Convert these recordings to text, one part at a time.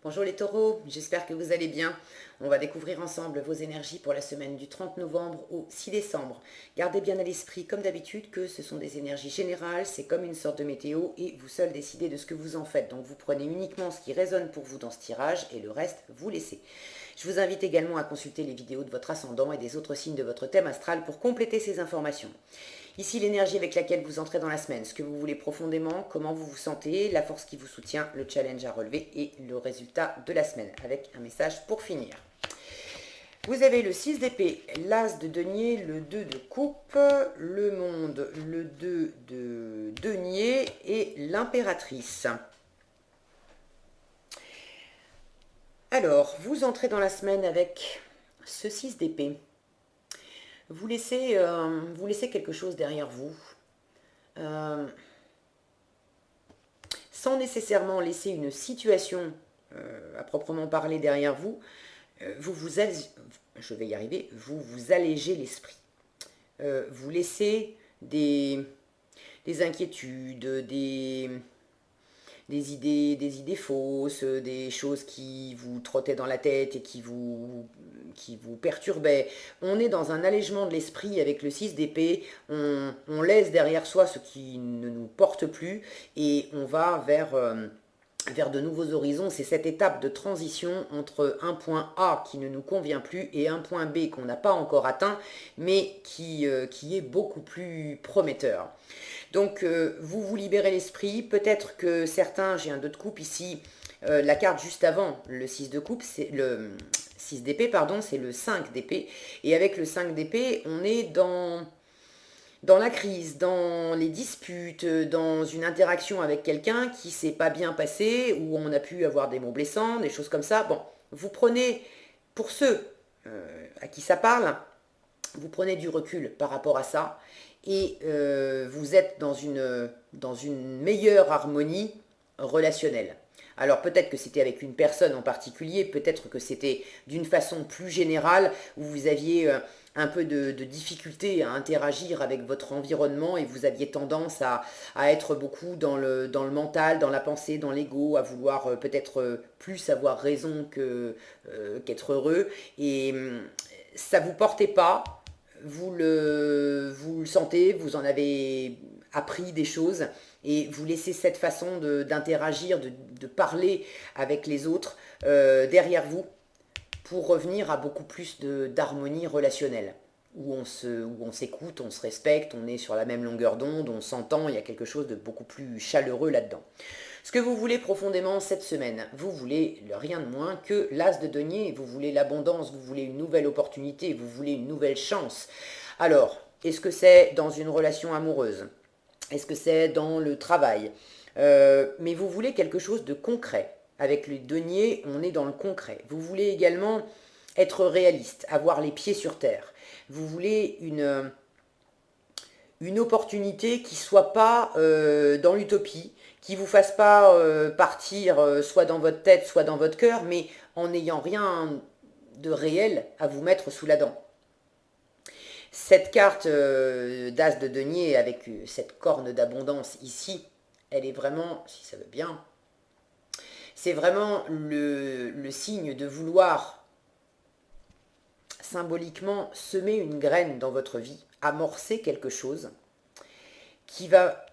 Bonjour les taureaux, j'espère que vous allez bien. On va découvrir ensemble vos énergies pour la semaine du 30 novembre au 6 décembre. Gardez bien à l'esprit, comme d'habitude, que ce sont des énergies générales, c'est comme une sorte de météo et vous seul décidez de ce que vous en faites. Donc vous prenez uniquement ce qui résonne pour vous dans ce tirage et le reste, vous laissez. Je vous invite également à consulter les vidéos de votre ascendant et des autres signes de votre thème astral pour compléter ces informations. Ici, l'énergie avec laquelle vous entrez dans la semaine, ce que vous voulez profondément, comment vous vous sentez, la force qui vous soutient, le challenge à relever et le résultat de la semaine, avec un message pour finir. Vous avez le 6 d'épée, l'as de denier, le 2 de coupe, le monde, le 2 de denier et l'impératrice. Alors, vous entrez dans la semaine avec ce 6 d'épée. Vous laissez quelque chose derrière vous, sans nécessairement laisser une situation à proprement parler derrière vous. Je vais y arriver, vous vous allégez l'esprit. Vous laissez des inquiétudes, des idées fausses, des choses qui vous trottaient dans la tête et qui vous perturbaient. On est dans un allègement de l'esprit avec le 6 d'épée, on laisse derrière soi ce qui ne nous porte plus et on va vers de nouveaux horizons. C'est cette étape de transition entre un point A qui ne nous convient plus et un point B qu'on n'a pas encore atteint, mais qui est beaucoup plus prometteur. Donc, vous vous libérez l'esprit. Peut-être que certains, j'ai un 2 de coupe ici, la carte juste avant, le 6 de coupe, c'est le 6 d'épée, pardon, c'est le 5 d'épée. Et avec le 5 d'épée, on est dans la crise, dans les disputes, dans une interaction avec quelqu'un qui s'est pas bien passé, où on a pu avoir des mots blessants, des choses comme ça. Bon, vous prenez, pour ceux à qui ça parle, vous prenez du recul par rapport à ça et vous êtes dans une meilleure harmonie relationnelle. Alors peut-être que c'était avec une personne en particulier, peut-être que c'était d'une façon plus générale où vous aviez un peu de difficulté à interagir avec votre environnement et vous aviez tendance à être beaucoup dans le mental, dans la pensée, dans l'ego, à vouloir peut-être plus avoir raison qu'être heureux. Et ça ne vous portait pas, vous le sentez, vous en avez appris des choses et vous laissez cette façon d'interagir, de parler avec les autres derrière vous pour revenir à beaucoup plus d'harmonie relationnelle, où on s'écoute, on se respecte, on est sur la même longueur d'onde, on s'entend, il y a quelque chose de beaucoup plus chaleureux là-dedans. Ce que vous voulez profondément cette semaine, vous voulez rien de moins que l'as de denier, vous voulez l'abondance, vous voulez une nouvelle opportunité, vous voulez une nouvelle chance. Alors, est-ce que c'est dans une relation amoureuse? Est-ce que c'est dans le travail? Mais vous voulez quelque chose de concret. Avec les deniers, on est dans le concret. Vous voulez également être réaliste, avoir les pieds sur terre. Vous voulez une opportunité qui ne soit pas dans l'utopie, qui ne vous fasse pas partir soit dans votre tête, soit dans votre cœur, mais en n'ayant rien de réel à vous mettre sous la dent. Cette carte d'as de denier avec cette corne d'abondance ici, elle est vraiment, si ça veut bien, c'est vraiment le signe de vouloir symboliquement semer une graine dans votre vie, amorcer quelque chose qui va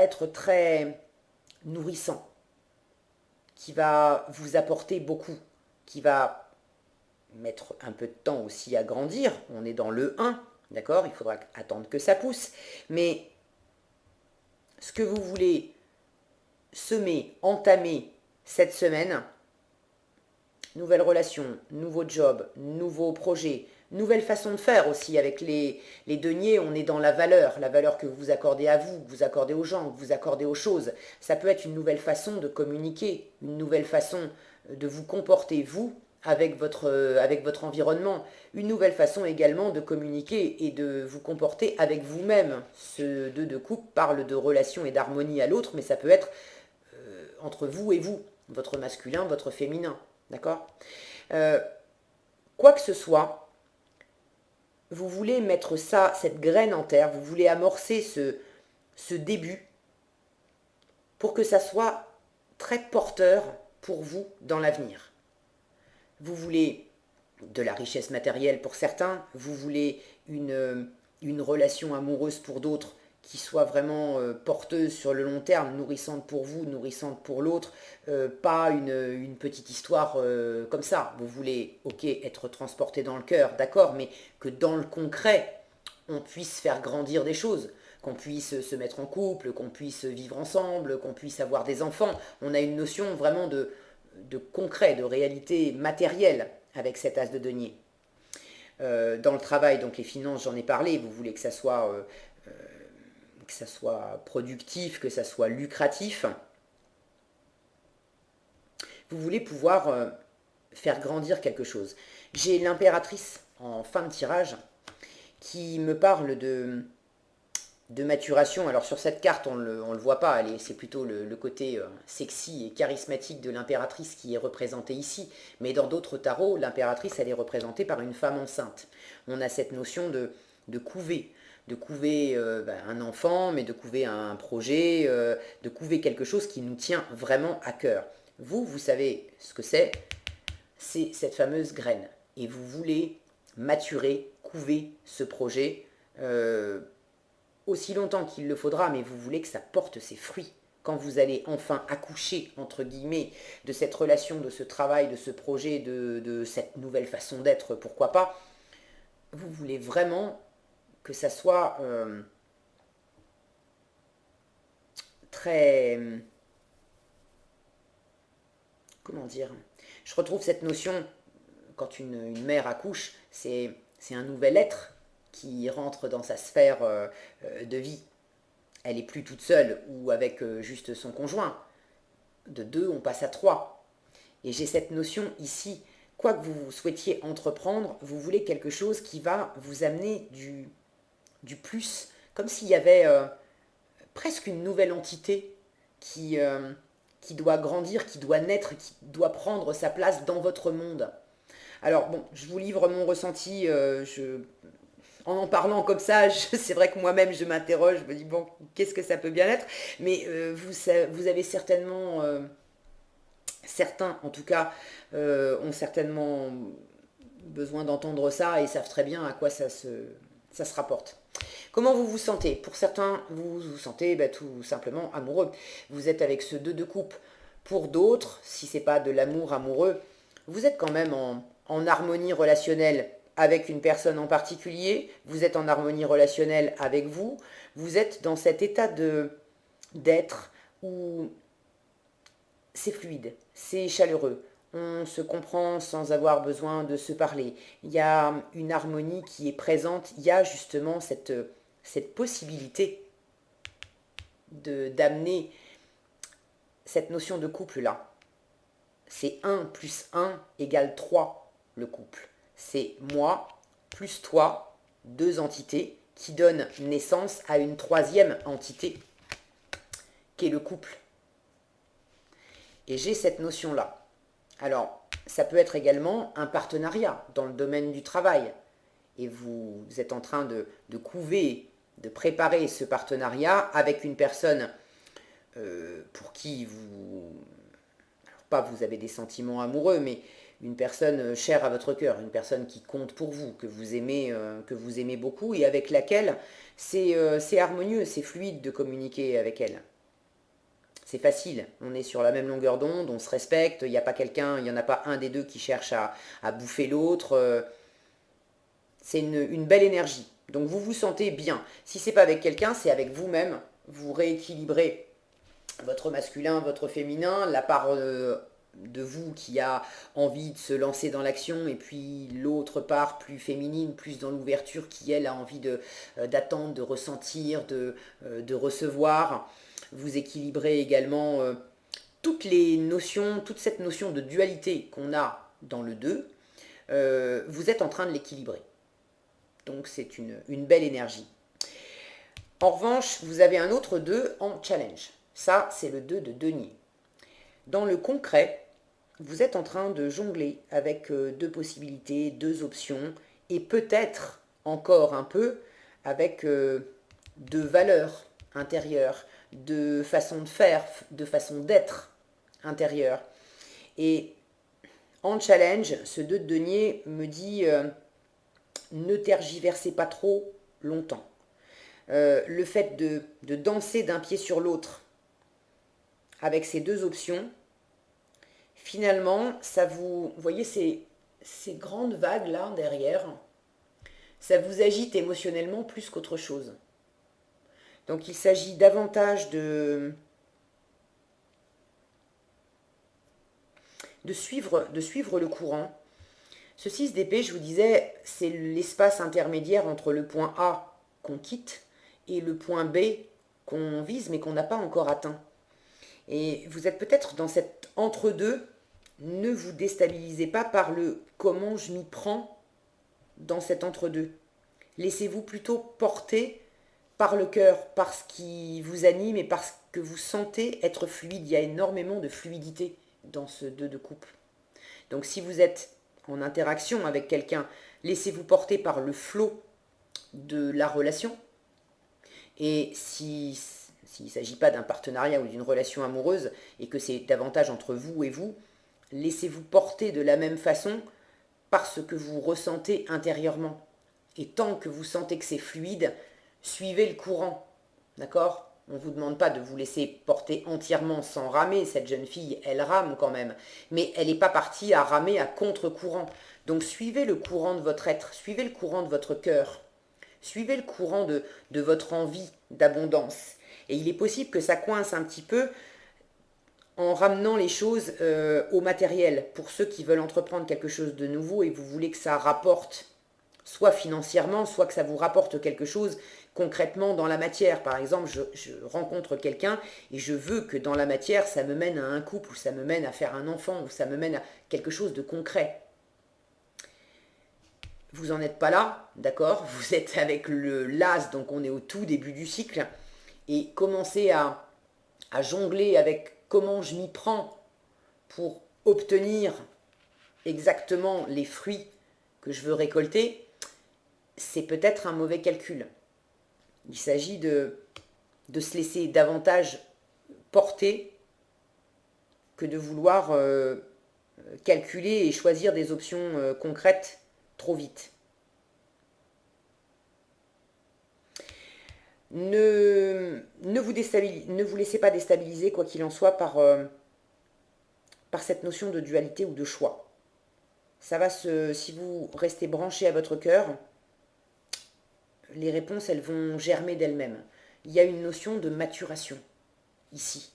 être très nourrissant, qui va vous apporter beaucoup, qui va mettre un peu de temps aussi à grandir. On est dans le 1, d'accord? Il faudra attendre que ça pousse. Mais ce que vous voulez semer, entamer cette semaine, nouvelle relation, nouveau job, nouveau projet, nouvelle façon de faire aussi avec les deniers, on est dans la valeur que vous accordez à vous, que vous accordez aux gens, que vous accordez aux choses. Ça peut être une nouvelle façon de communiquer, une nouvelle façon de vous comporter, vous, avec votre environnement, une nouvelle façon également de communiquer et de vous comporter avec vous-même. Ce 2 de coupe parle de relation et d'harmonie à l'autre, mais ça peut être entre vous et vous, votre masculin, votre féminin, d'accord? Quoi que ce soit, vous voulez mettre ça, cette graine en terre, vous voulez amorcer ce début pour que ça soit très porteur pour vous dans l'avenir. Vous voulez de la richesse matérielle pour certains, vous voulez une relation amoureuse pour d'autres qui soit vraiment porteuse sur le long terme, nourrissante pour vous, nourrissante pour l'autre, pas une petite histoire comme ça. Vous voulez, ok, être transporté dans le cœur, d'accord, mais que dans le concret, on puisse faire grandir des choses, qu'on puisse se mettre en couple, qu'on puisse vivre ensemble, qu'on puisse avoir des enfants. On a une notion vraiment de concret, de réalité matérielle avec cet as de denier. Dans le travail, donc les finances, j'en ai parlé, vous voulez que ça soit productif, que ça soit lucratif. Vous voulez pouvoir faire grandir quelque chose. J'ai l'impératrice en fin de tirage qui me parle de maturation. Alors sur cette carte, on le voit pas, c'est plutôt le côté sexy et charismatique de l'impératrice qui est représenté ici. Mais dans d'autres tarots, l'impératrice, elle est représentée par une femme enceinte. On a cette notion de couver. De couver un enfant, mais de couver un projet, de couver quelque chose qui nous tient vraiment à cœur. Vous savez ce que c'est cette fameuse graine. Et vous voulez maturer, couver ce projet aussi longtemps qu'il le faudra, mais vous voulez que ça porte ses fruits. Quand vous allez enfin accoucher, entre guillemets, de cette relation, de ce travail, de ce projet, de cette nouvelle façon d'être, pourquoi pas, vous voulez vraiment que ça soit très... Comment dire? Je retrouve cette notion, quand une mère accouche, c'est un nouvel être qui rentre dans sa sphère de vie. Elle n'est plus toute seule ou avec juste son conjoint. De 2, on passe à 3. Et j'ai cette notion ici, quoi que vous souhaitiez entreprendre, vous voulez quelque chose qui va vous amener du plus, comme s'il y avait presque une nouvelle entité qui doit grandir, qui doit naître, qui doit prendre sa place dans votre monde. Alors bon, je vous livre mon ressenti, en parlant comme ça, c'est vrai que moi-même je m'interroge, je me dis bon, qu'est-ce que ça peut bien être, mais vous avez certainement, certains en tout cas, ont certainement besoin d'entendre ça et savent très bien à quoi ça se rapporte. Comment vous vous sentez? Pour certains, vous vous sentez tout simplement amoureux. Vous êtes avec ce 2 de coupe. Pour d'autres, si c'est pas de l'amour amoureux, vous êtes quand même en harmonie relationnelle avec une personne en particulier, vous êtes en harmonie relationnelle avec vous, vous êtes dans cet état d'être où c'est fluide, c'est chaleureux, on se comprend sans avoir besoin de se parler, il y a une harmonie qui est présente, il y a justement cette possibilité d'amener cette notion de couple-là. C'est 1 plus 1 égale 3, le couple. C'est moi plus toi, 2 entités, qui donnent naissance à une 3e entité, qui est le couple. Et j'ai cette notion-là. Alors, ça peut être également un partenariat dans le domaine du travail. Et vous êtes en train de couver, de préparer ce partenariat avec une personne pour qui pas vous avez des sentiments amoureux, mais une personne chère à votre cœur, une personne qui compte pour vous, que vous aimez beaucoup et avec laquelle c'est harmonieux, c'est fluide de communiquer avec elle. C'est facile, on est sur la même longueur d'onde, on se respecte, il n'y a pas il n'y en a pas un des deux qui cherche à bouffer l'autre. C'est une belle énergie. Donc vous vous sentez bien. Si c'est pas avec quelqu'un, c'est avec vous-même. Vous rééquilibrez votre masculin, votre féminin, la part de vous qui a envie de se lancer dans l'action et puis l'autre part plus féminine, plus dans l'ouverture qui elle a envie d'attendre, de ressentir, de recevoir. Vous équilibrez également toutes les notions, toute cette notion de dualité qu'on a dans le 2, vous êtes en train de l'équilibrer. Donc c'est une belle énergie. En revanche, vous avez un autre 2 en challenge. Ça, c'est le 2 de denier. Dans le concret, vous êtes en train de jongler avec 2 possibilités, 2 options, et peut-être encore un peu avec 2 valeurs intérieures, de façon de faire, de façon d'être intérieure. Et en challenge, ce 2 de denier me dit ne tergiversez pas trop longtemps. Le fait de danser d'un pied sur l'autre avec ces deux options, finalement, ça vous voyez ces grandes vagues là derrière, ça vous agite émotionnellement plus qu'autre chose. Donc il s'agit davantage de suivre le courant. Ce 6 d'épée, je vous disais, c'est l'espace intermédiaire entre le point A qu'on quitte et le point B qu'on vise mais qu'on n'a pas encore atteint. Et vous êtes peut-être dans cet entre-deux. Ne vous déstabilisez pas par le comment je m'y prends dans cet entre-deux. Laissez-vous plutôt porter par le cœur, par ce qui vous anime et par ce que vous sentez être fluide. Il y a énormément de fluidité dans ce 2 de coupe. Donc si vous êtes en interaction avec quelqu'un, laissez-vous porter par le flot de la relation. Et s'il ne s'agit pas d'un partenariat ou d'une relation amoureuse et que c'est davantage entre vous et vous, laissez-vous porter de la même façon par ce que vous ressentez intérieurement. Et tant que vous sentez que c'est fluide, suivez le courant. D'accord ? On ne vous demande pas de vous laisser porter entièrement sans ramer. Cette jeune fille, elle rame quand même. Mais elle n'est pas partie à ramer à contre-courant. Donc suivez le courant de votre être, suivez le courant de votre cœur. Suivez le courant de votre envie d'abondance. Et il est possible que ça coince un petit peu en ramenant les choses au matériel. Pour ceux qui veulent entreprendre quelque chose de nouveau et vous voulez que ça rapporte, soit financièrement, soit que ça vous rapporte quelque chose concrètement dans la matière. Par exemple, je rencontre quelqu'un et je veux que dans la matière, ça me mène à un couple, ou ça me mène à faire un enfant, ou ça me mène à quelque chose de concret. Vous n'en êtes pas là, d'accord? Vous êtes avec le l'as, donc on est au tout début du cycle. Et commencez à jongler avec comment je m'y prends pour obtenir exactement les fruits que je veux récolter, c'est peut-être un mauvais calcul. Il s'agit de se laisser davantage porter que de vouloir calculer et choisir des options concrètes trop vite. Ne vous laissez pas déstabiliser, quoi qu'il en soit, par cette notion de dualité ou de choix. Ça va si vous restez branché à votre cœur, les réponses, elles vont germer d'elles-mêmes. Il y a une notion de maturation, ici.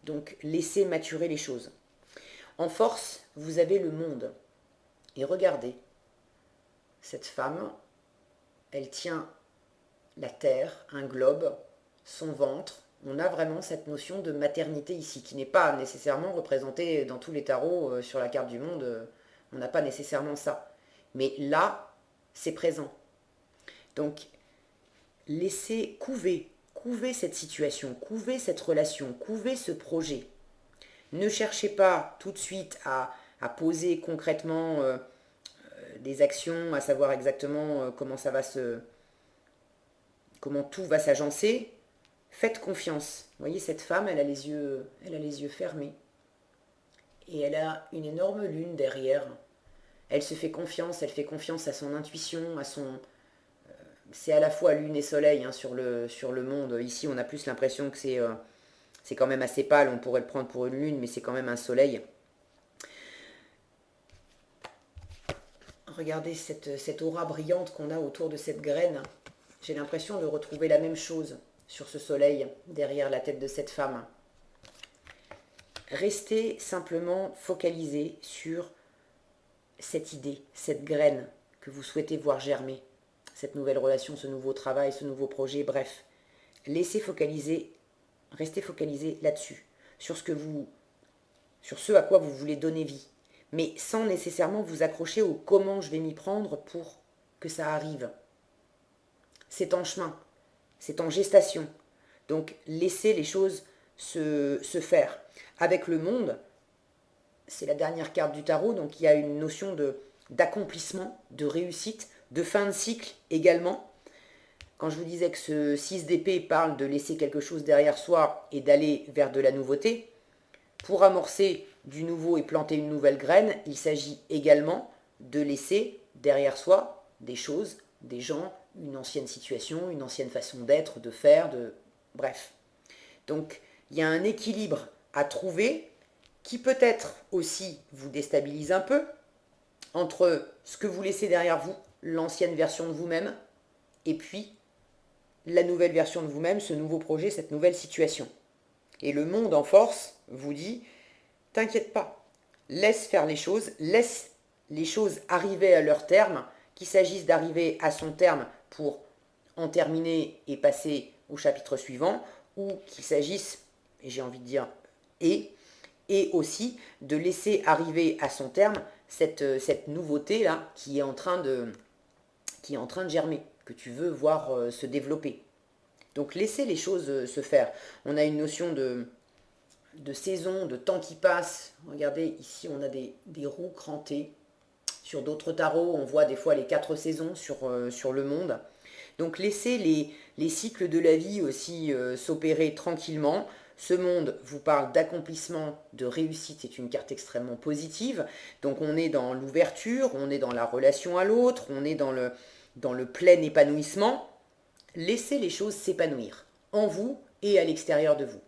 Donc, laissez maturer les choses. En force, vous avez le monde. Et regardez, cette femme, elle tient la terre, un globe, son ventre. On a vraiment cette notion de maternité ici, qui n'est pas nécessairement représentée dans tous les tarots sur la carte du monde. On n'a pas nécessairement ça. Mais là, c'est présent. Donc, laissez couver cette situation, couver cette relation, couver ce projet. Ne cherchez pas tout de suite à poser concrètement des actions, à savoir exactement comment tout va s'agencer. Faites confiance. Vous voyez, cette femme, elle a les yeux fermés. Et elle a une énorme lune derrière. Elle se fait confiance, elle fait confiance à son intuition, à son... c'est à la fois lune et soleil sur le monde. Ici, on a plus l'impression que c'est quand même assez pâle. On pourrait le prendre pour une lune, mais c'est quand même un soleil. Regardez cette aura brillante qu'on a autour de cette graine. J'ai l'impression de retrouver la même chose sur ce soleil derrière la tête de cette femme. Restez simplement focalisé sur cette idée, cette graine que vous souhaitez voir germer, cette nouvelle relation, ce nouveau travail, ce nouveau projet, bref. Restez focalisé là-dessus, sur ce à quoi vous voulez donner vie, mais sans nécessairement vous accrocher au comment je vais m'y prendre pour que ça arrive. C'est en chemin, c'est en gestation. Donc laissez les choses se faire. Avec le monde, c'est la dernière carte du tarot, donc il y a une notion d'accomplissement, de réussite, de fin de cycle également. Quand je vous disais que ce 6 d'épée parle de laisser quelque chose derrière soi et d'aller vers de la nouveauté, pour amorcer du nouveau et planter une nouvelle graine, il s'agit également de laisser derrière soi des choses, des gens, une ancienne situation, une ancienne façon d'être, de faire, bref. Donc, il y a un équilibre à trouver qui peut-être aussi vous déstabilise un peu entre ce que vous laissez derrière vous, l'ancienne version de vous-même, et puis la nouvelle version de vous-même, ce nouveau projet, cette nouvelle situation. Et le monde en force vous dit, t'inquiète pas, laisse faire les choses, laisse les choses arriver à leur terme, qu'il s'agisse d'arriver à son terme pour en terminer et passer au chapitre suivant, ou qu'il s'agisse, et j'ai envie de dire, et aussi de laisser arriver à son terme cette nouveauté-là qui est en train de germer, que tu veux voir se développer. Donc laissez les choses se faire. On a une notion de saison, de temps qui passe. Regardez, ici on a des roues crantées. Sur d'autres tarots, on voit des fois les 4 saisons sur le monde. Donc laissez les cycles de la vie aussi s'opérer tranquillement. Ce monde vous parle d'accomplissement, de réussite, c'est une carte extrêmement positive. Donc on est dans l'ouverture, on est dans la relation à l'autre, on est dans le plein épanouissement. Laissez les choses s'épanouir, en vous et à l'extérieur de vous.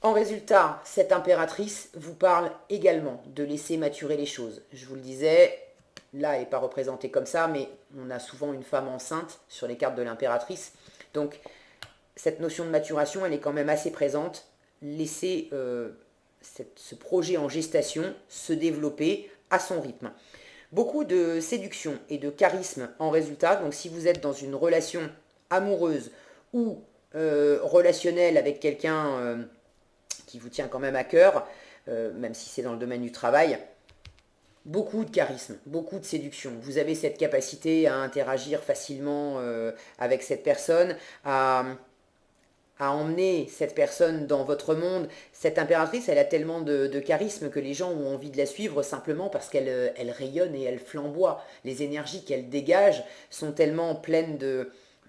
En résultat, cette impératrice vous parle également de laisser maturer les choses. Je vous le disais, là, elle n'est pas représentée comme ça, mais on a souvent une femme enceinte sur les cartes de l'impératrice. Donc, cette notion de maturation, elle est quand même assez présente. Laissez ce projet en gestation se développer à son rythme. Beaucoup de séduction et de charisme en résultat. Donc, si vous êtes dans une relation amoureuse ou relationnelle avec quelqu'un qui vous tient quand même à cœur, même si c'est dans le domaine du travail, beaucoup de charisme, beaucoup de séduction. Vous avez cette capacité à interagir facilement avec cette personne, à emmener cette personne dans votre monde. Cette impératrice, elle a tellement de charisme que les gens ont envie de la suivre simplement parce qu'elle rayonne et elle flamboie. Les énergies qu'elle dégage sont tellement pleines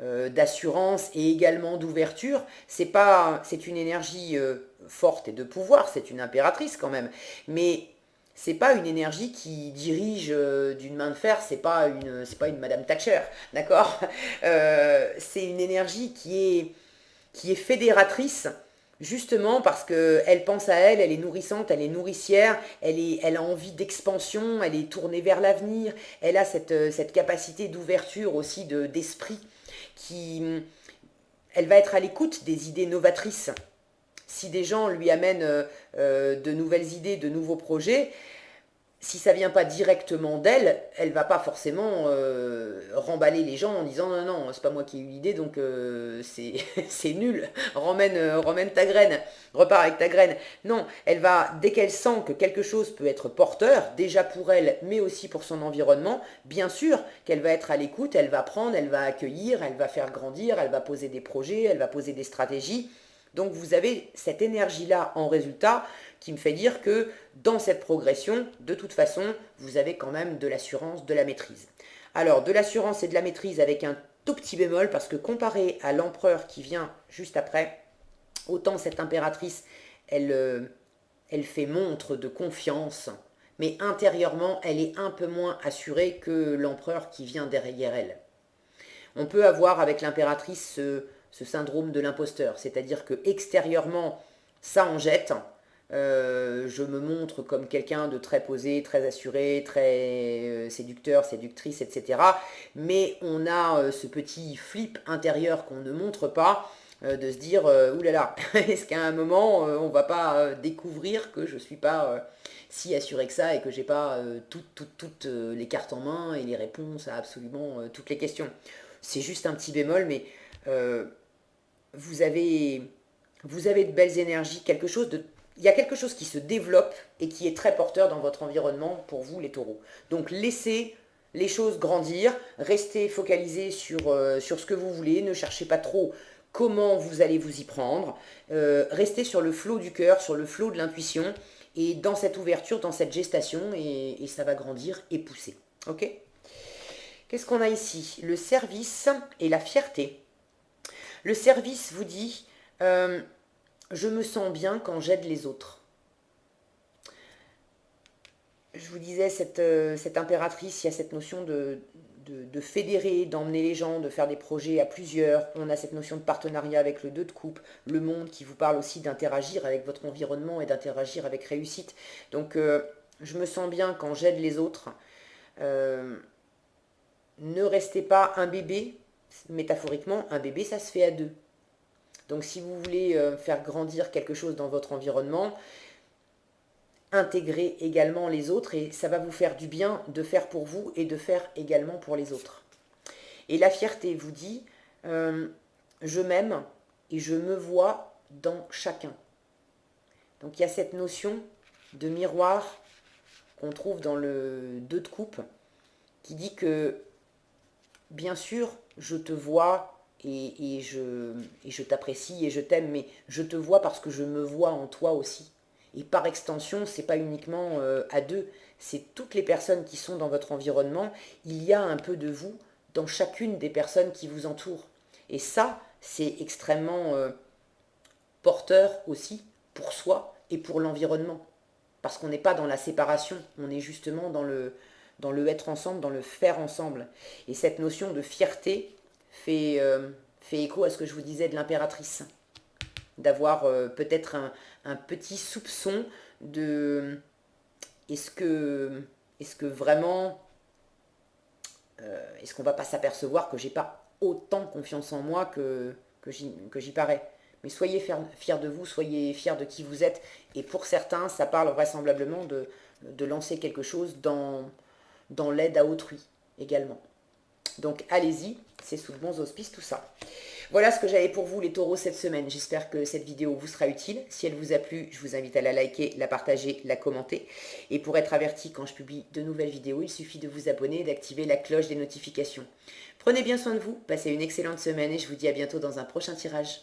d'assurance et également d'ouverture. C'est une énergie forte et de pouvoir, c'est une impératrice quand même, mais c'est pas une énergie qui dirige d'une main de fer, c'est pas une Madame Thatcher, d'accord. C'est une énergie qui est fédératrice, justement parce qu'elle pense à elle, elle est nourrissante, elle est nourricière, elle a envie d'expansion, elle est tournée vers l'avenir, elle a cette capacité d'ouverture aussi d'esprit, elle va être à l'écoute des idées novatrices. Si des gens lui amènent de nouvelles idées, de nouveaux projets, si ça vient pas directement d'elle, elle va pas forcément remballer les gens en disant non, non, c'est pas moi qui ai eu l'idée, donc c'est nul, ramène ta graine, repars avec ta graine. Non, elle va, dès qu'elle sent que quelque chose peut être porteur, déjà pour elle, mais aussi pour son environnement, bien sûr qu'elle va être à l'écoute, elle va prendre, elle va accueillir, elle va faire grandir, elle va poser des projets, elle va poser des stratégies. Donc vous avez cette énergie-là en résultat qui me fait dire que dans cette progression, de toute façon, vous avez quand même de l'assurance, de la maîtrise. Alors, de l'assurance et de la maîtrise avec un tout petit bémol, parce que comparé à l'empereur qui vient juste après, autant cette impératrice, elle fait montre de confiance, mais intérieurement, elle est un peu moins assurée que l'empereur qui vient derrière elle. On peut avoir avec l'impératrice ce syndrome de l'imposteur, c'est-à-dire que extérieurement, ça en jette. Je me montre comme quelqu'un de très posé, très assuré, très séducteur, séductrice, etc. Mais on a ce petit flip intérieur qu'on ne montre pas, de se dire oulala, est-ce qu'à un moment on va pas découvrir que je suis pas si assuré que ça et que j'ai pas toutes les cartes en main et les réponses à absolument toutes les questions. C'est juste un petit bémol, mais vous avez de belles énergies, il y a quelque chose qui se développe et qui est très porteur dans votre environnement pour vous les taureaux. Donc laissez les choses grandir, restez focalisé sur ce que vous voulez, ne cherchez pas trop comment vous allez vous y prendre, restez sur le flot du cœur, sur le flot de l'intuition, et dans cette ouverture, dans cette gestation, et ça va grandir et pousser. Ok ? Qu'est-ce qu'on a ici? Le service et la fierté. Le service vous dit je me sens bien quand j'aide les autres. je vous disais, cette impératrice, il y a cette notion de fédérer, d'emmener les gens, de faire des projets à plusieurs. On a cette notion de partenariat avec le 2 de coupe, le monde qui vous parle aussi d'interagir avec votre environnement et d'interagir avec réussite. Donc, je me sens bien quand j'aide les autres. Euh, ne restez pas un bébé, métaphoriquement, un bébé, ça se fait à deux. Donc, si vous voulez faire grandir quelque chose dans votre environnement, intégrer également les autres et ça va vous faire du bien de faire pour vous et de faire également pour les autres. Et la fierté vous dit, je m'aime et je me vois dans chacun. Donc il y a cette notion de miroir qu'on trouve dans le 2 de coupe qui dit que bien sûr je te vois et je t'apprécie et je t'aime, mais je te vois parce que je me vois en toi aussi. Et par extension, c'est pas uniquement à deux, c'est toutes les personnes qui sont dans votre environnement. Il y a un peu de vous dans chacune des personnes qui vous entourent. Et ça, c'est extrêmement porteur aussi pour soi et pour l'environnement. Parce qu'on n'est pas dans la séparation, on est justement dans le être ensemble, dans le faire ensemble. Et cette notion de fierté fait écho à ce que je vous disais de l'impératrice. D'avoir peut-être un petit soupçon de est-ce que vraiment est-ce qu'on va pas s'apercevoir que j'ai pas autant confiance en moi que j'y parais. Mais soyez fiers de vous, soyez fiers de qui vous êtes. Et pour certains, ça parle vraisemblablement de lancer quelque chose dans l'aide à autrui également. Donc allez-y, c'est sous de bons auspices tout ça. Voilà ce que j'avais pour vous les taureaux cette semaine. J'espère que cette vidéo vous sera utile. Si elle vous a plu, je vous invite à la liker, la partager, la commenter. Et pour être averti quand je publie de nouvelles vidéos, il suffit de vous abonner et d'activer la cloche des notifications. Prenez bien soin de vous, passez une excellente semaine et je vous dis à bientôt dans un prochain tirage.